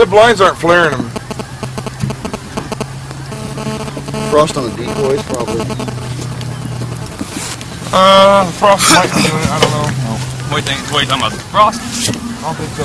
blinds aren't flaring them. Frost on the decoys, probably. Frost might be doing it. I don't know. No. What do you think? What are you talking about? Frost? I don't think so.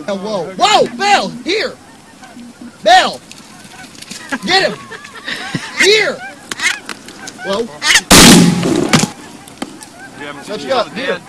Whoa, whoa, Bell, here! Bell! Get him! Here! Whoa. What you got? Here.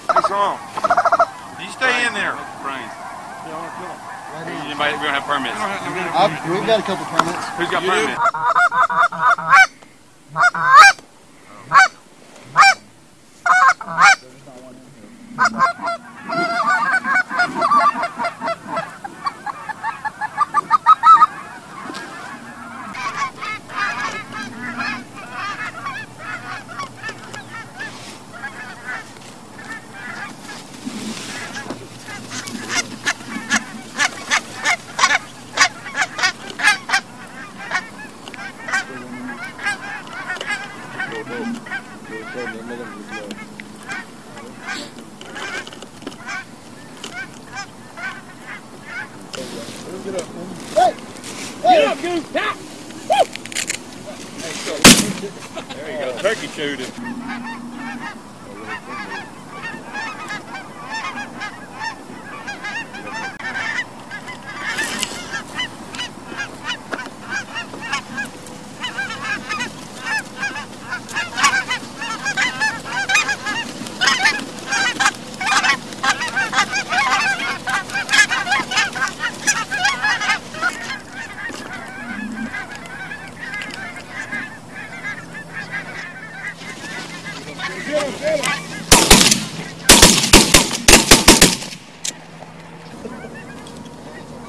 What's wrong? You stay in there. Anybody, we don't have permits. We've got a couple permits. Who's got permits? Hey! Get up, Goose! Stop! There you go. Turkey shooting.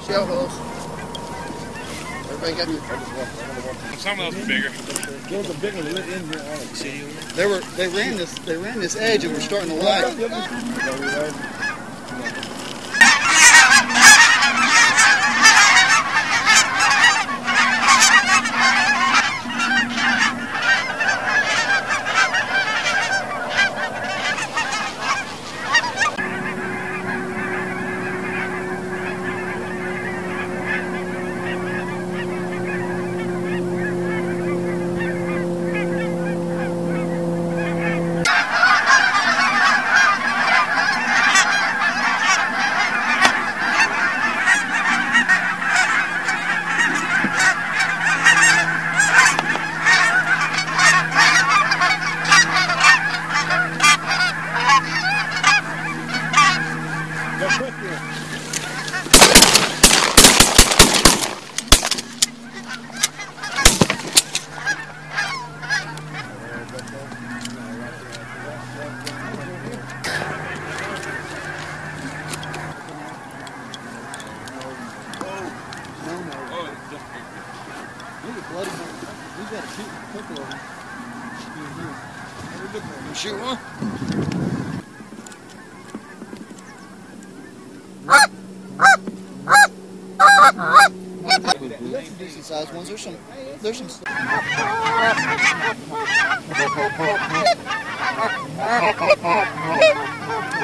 Shell holes. Everybody got your... Some of those are bigger. Those are bigger lit in here on it. See? They ran this edge and we're starting to light. We've got to shoot a couple of them. You shoot one? There's some decent sized ones. There's some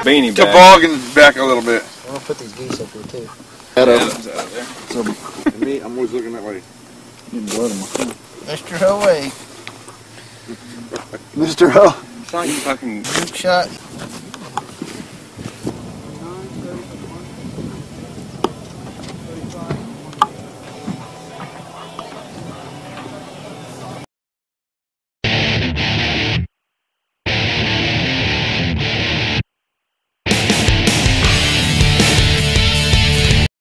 Beanie bag. Toboggan back a little bit. I'm gonna put these geese up here too. Adam's out of there. And me, I'm always looking that way. Mr. Hoey. Mr. Ho. It's not you fucking Group shot.